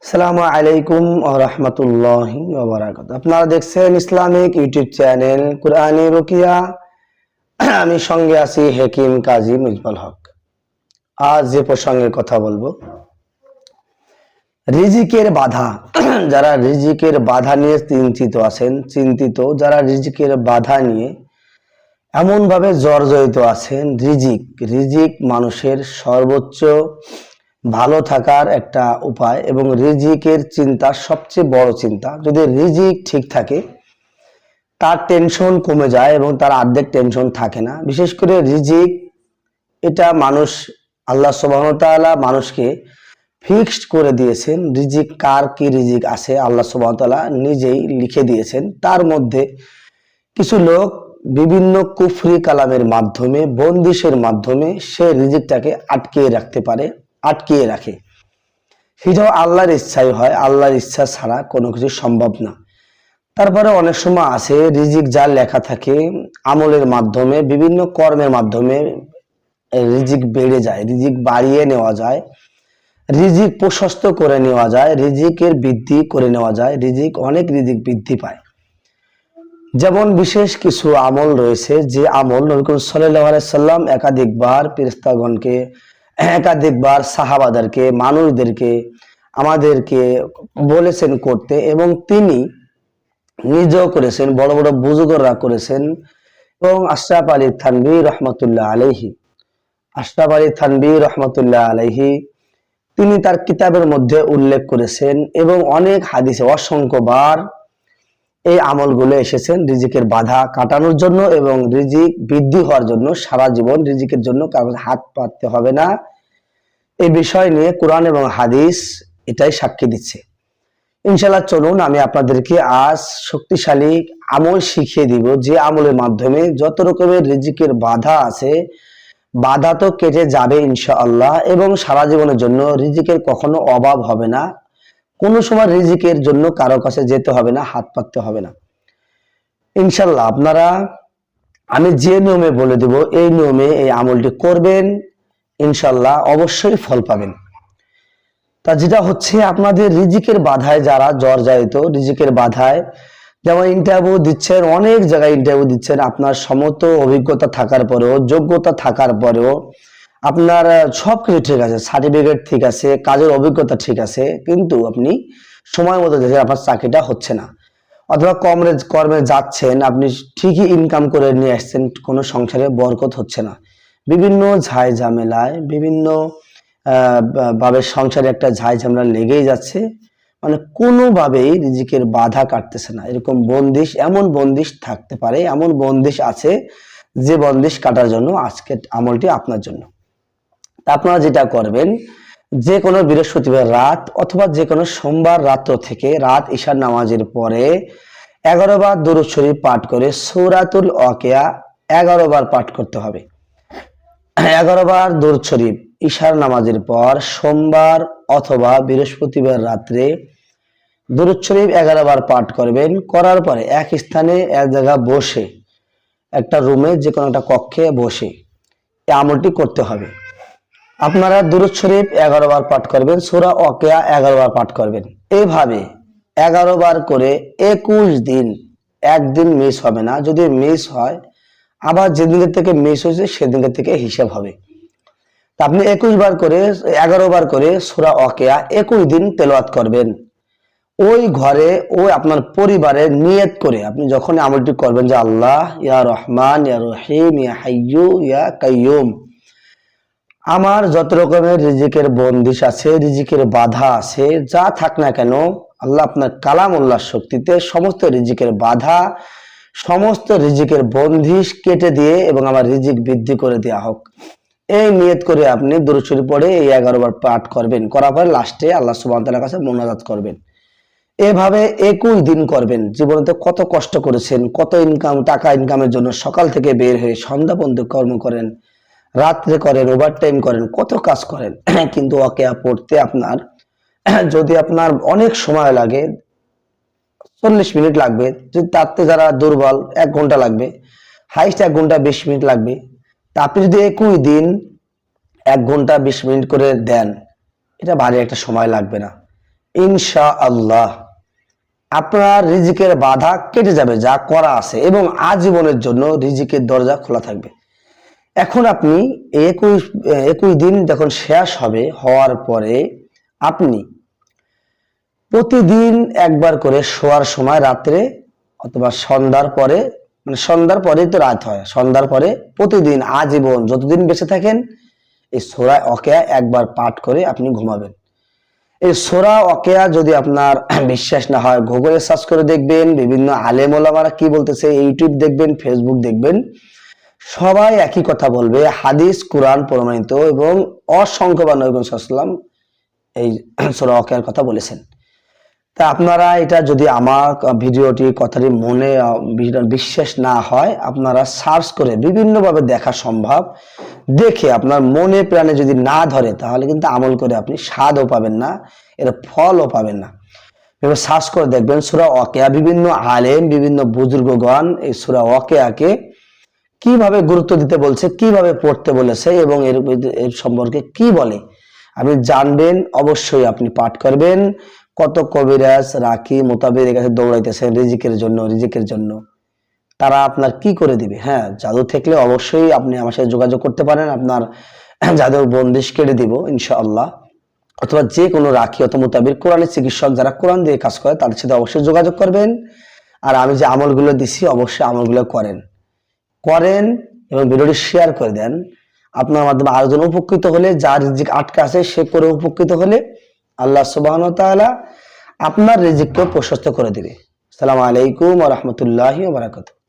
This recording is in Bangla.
আসসালামু আলাইকুম ওয়া রাহমাতুল্লাহি ওয়া বারাকাতুহু। আপনারা দেখছেন ইসলামিক ইউটিউব চ্যানেল কুরআনী রুকিয়া। আমি সঙ্গে আছি হাকিম কাজী মুজবাল হক। আজ যে প্রসঙ্গে কথা বলবো, রিজিকের বাধা। যারা রিজিকের বাধা নিয়ে চিন্তিত, যারা রিজিকের বাধা নিয়ে এমন ভাবে জর্জরিত আছেন। রিজিক মানুষের সর্বোচ্চ ভালো থাকার একটা উপায় এবং রিজিকের চিন্তা সবচেয়ে বড় চিন্তা। যদি রিজিক ঠিক থাকে তার টেনশন কমে যায় এবং তার অর্ধেক টেনশন থাকে না। বিশেষ করে রিজিক, এটা আল্লাহ সুবহানাহু ওয়া তাআলা মানুষকে ফিক্সড করে দিয়েছেন। রিজিক কার কি রিজিক আছে আল্লাহ সুবহানাহু ওয়া তাআলা নিজেই লিখে দিয়েছেন। তার মধ্যে কিছু লোক বিভিন্ন কুফরি কালামের মাধ্যমে, বন্দিশের মাধ্যমে সে রিজিকটাকে আটকিয়ে রাখে। সেটাও আল্লাহর ইচ্ছাই হয়, আল্লাহর ইচ্ছা ছাড়া কোনো কিছু সম্ভব না। তারপরে অনেক সময় আছে রিজিক যার লেখা থাকে আমলের মাধ্যমে, বিভিন্ন কর্মের মাধ্যমে রিজিক বেড়ে যায়, রিজিক বাড়িয়ে নেওয়া যায়, রিজিক প্রশস্ত করে নেওয়া যায়, রিজিকের বৃদ্ধি করে নেওয়া যায়, অনেক রিজিক বৃদ্ধি পায়। যেমন বিশেষ কিছু আমল রয়েছে, যে আমল নবী করিম সাল্লাল্লাহু আলাইহি সাল্লাম একাধিকবার ফেরেশতাগণকে, একাধিকবার সাহাবাদেরকে, মানুষদেরকে, আমাদেরকে বলেছেন করতে, এবং তিনি নিজেও করেছেন, বড় বড় বুজুর্গরা করেছেন। এবং আশরাফ আলী থানভী রহমতুল্লাহ আলাইহি তিনি তার কিতাবের মধ্যে উল্লেখ করেছেন, এবং অনেক হাদিসে অসংখ্যবার এই আমলগুলো এসেছেন রিজিকের বাধা কাটানোর জন্য এবং রিজিক বৃদ্ধি হওয়ার জন্য। সারা জীবন রিজিকের জন্য কারো হাত পাততে হবে না। এই বিষয় নিয়ে কোরআন এবং হাদিস এটাই সাক্ষী দিচ্ছে। ইনশাআল্লাহ চলুন আমি আপনাদেরকে আজ শক্তিশালী আমল শিখিয়ে দিব, যে আমলের মাধ্যমে যত রকমের রিজিকের বাধা আছে, বাধা তো কেটে যাবে ইনশাআল্লাহ, এবং সারা জীবনের জন্য রিজিকের কখনো অভাব হবে না। কোনো সময় রিজিকের জন্য কারো কাছে যেতে হবে না, হাত পাততে হবে না ইনশাআল্লাহ। আমি যে নিয়মে বলে দেব, এই নিয়মে এই আমলটি করবেন, ইনশাআল্লাহ অবশ্যই ফল পাবেন। তা যেটা হচ্ছে, আপনাদের রিজিকের বাধায় যারা জর্জরিত, রিজিকের বাধায়, যেমন ইন্টারভিউ দিচ্ছেন, অনেক জায়গায় ইন্টারভিউ দিচ্ছেন, আপনার সমস্ত অভিজ্ঞতা থাকার পরেও, যোগ্যতা থাকার পরেও, আপনার সবকিছু ঠিক আছে, সার্টিফিকেট ঠিক আছে, কাজের অভিজ্ঞতা ঠিক আছে, কিন্তু আপনি সময় মতো দেখে আপনার চাকরিটা হচ্ছে না। অথবা কর্মে যাচ্ছেন, আপনি ঠিকই ইনকাম করে নিয়ে আসছেন, কোনো সংসারে বরকত হচ্ছে না। বিভিন্ন ঝামেলায়, বিভিন্ন ভাবে সংসারে একটা ঝামেলা লেগেই যাচ্ছে, মানে কোনোভাবেই রিজিকের বাধা কাটতেছে না। এরকম এমন বন্দিশ থাকতে পারে, এমন বন্দিশ আছে, যে বন্দিশ কাটার জন্য আজকের আমলটি আপনার জন্য। তা আপনারা যেটা করবেন, যে কোনো বৃহস্পতিবার রাত অথবা যে কোনো সোমবার রাত্র থেকে রাত ঈশার নামাজের পরে 11 বার দুরূদ শরীফ পাঠ করে সূরাতুল ওয়াকিয়া 11 বার পাঠ করতে হবে। 11 বার দুরূদ শরীফ ঈশার নামাজের পর সোমবার অথবা বৃহস্পতিবার রাত্রে দুরূদ শরীফ 11 বার পাঠ করবেন। করার পরে এক স্থানে, এক জায়গা বসে, একটা রুমে, যে কোনো একটা কক্ষে বসে এই আমলটি করতে হবে। আপনারা দুরূদ শরীফ 11 বার পাঠ করবেন, সূরা ওয়াকিয়া 11 বার পাঠ করবেন। এইভাবে 11 বার করে 21 দিন, একদিন মিস হবে না। যদি মিস হয়, আবার যেদিনের থেকে মিস হয়েছে সেদিনের থেকে হিসাব হবে। আপনি 11 বার করে সূরা ওয়াকিয়া 21 দিন তেলাওয়াত করবেন। ওই ঘরে, ওই আপনার পরিবারে নিয়ত করে আপনি যখন আমলটি করবেন, যে আল্লাহ ইয়া রহমান ইয়া রহিম ইয়া হাইয়্যু ইয়া কাইয়্যুম, আমার যত রকমের রিজিকের বন্দিশ আছে, রিজিকের বাধা আছে, যা থাক না কেন, আল্লাহ আপনার কালামুল্লাহর শক্তিতে সমস্ত রিজিকের বাধা, সমস্ত রিজিকের বন্দিশ কেটে দিয়ে এবং আমার রিজিক বৃদ্ধি করে দেওয়া হোক। এই নিয়ত করে আপনি দুরূদ শরীফ পড়ে এই 11 বার পাঠ করবেন। করার পর লাস্টে আল্লাহ সুবহানাহু ওয়া তাআলার কাছে মোনাজাত করবেন। এভাবে 21 দিন করবেন। জীবনে কত কষ্ট করেছেন, কত টাকা ইনকামের জন্য সকাল থেকে বের হয়ে সন্ধ্যা পর্যন্ত কর্ম করেন, রাত্রে করেন, ওভারটাইম করেন, কত কাজ করেন, কিন্তু ওয়াকিয়া পড়তে আপনার যদি আপনার অনেক সময় লাগে, 40 মিনিট লাগবে, যদি তাতে যারা দুর্বল 1 ঘন্টা লাগবে, হাইস্ট 1 ঘন্টা 20 মিনিট লাগবে। তা আপনি যদি 21 দিন 1 ঘন্টা 20 মিনিট করে দেন, এটা ভারী একটা সময় লাগবে না। ইনশাআল্লাহ আপনার রিজিকের বাধা কেটে যাবে, যা করা আছে, এবং আজীবনের জন্য রিজিকের দরজা খোলা থাকবে। এখন আপনি 21 দিন যখন শেষ হবে, হওয়ার পরে আপনি প্রতিদিন একবার করে শোয়ার সময় রাত্রে অথবা সন্ধ্যার পরে, মানে সন্ধ্যার পরেই তো রাত হয়, সন্ধ্যার পরে প্রতিদিন আজীবন যতদিন বেঁচে থাকেন এই সূরা ওয়াকিয়া একবার পাঠ করে আপনি ঘুমাবেন। এই সূরা ওয়াকিয়া যদি আপনার বিশ্বাস না হয়, গুগলে সার্চ করে দেখবেন, বিভিন্ন আলেম ওলামারা কি বলতেছে, ইউটিউব দেখবেন, ফেসবুক দেখবেন, সবাই একই কথা বলবে, হাদিস কোরআন প্রমাণিত এবং অসংখ্যবার নবী সাল্লাল্লাহু আলাইহি ওয়াসাল্লাম এই সূরা ওয়াকিয়ার কথা বলেছেন। তা আপনারা এটা যদি আমার ভিডিওটি কথাটি মনে বিশ্বাস না হয়, আপনারা সার্চ করে বিভিন্নভাবে দেখা সম্ভব, দেখে আপনার মনে প্রাণে যদি না ধরে তাহলে কিন্তু আমল করে আপনি স্বাদও পাবেন না, এর ফলও পাবেন না। এবার সার্চ করে দেখবেন সূরা ওয়াকিয়া, বিভিন্ন আলেম, বিভিন্ন বুজুর্গগণ এই সূরা ওয়াকিয়াকে কিভাবে গুরুত্ব দিতে বলছে, কিভাবে পড়তে বলেছে এবং এর সম্পর্কে কি বলে আপনি জানবেন। অবশ্যই আপনি পাঠ করবেন। কত কবিরাজ রাখি মোতাবের কাছে দৌড়াইতেছেন রিজিকের জন্য, তারা আপনার কি করে দিবে? হ্যাঁ, জাদু থাকলে অবশ্যই আপনি আমার সাথে যোগাযোগ করতে পারেন, আপনার জাদুর বন্দিশ কেটে দিব ইনশাআল্লাহ। অথবা যে কোনো রাখি অথবা মোতাবির কোরআনের চিকিৎসক যারা কোরআন দিয়ে কাজ করে তাদের সাথে অবশ্যই যোগাযোগ করবেন। আর আমি যে আমলগুলো দিছি অবশ্যই আমলগুলো করেন এবং ভিডিওটি শেয়ার করে দেন। আপনার মাধ্যমে আরেকজন উপকৃত হলে, যার রিজিক আটকা আছে সে করে উপকৃত হলে আল্লাহ সুবহানাহু ওয়া তাআলা আপনার রিজিককে প্রশস্ত করে দিবে। আসসালামু আলাইকুম ওয়া রাহমাতুল্লাহি ওয়া বারাকাতুহু।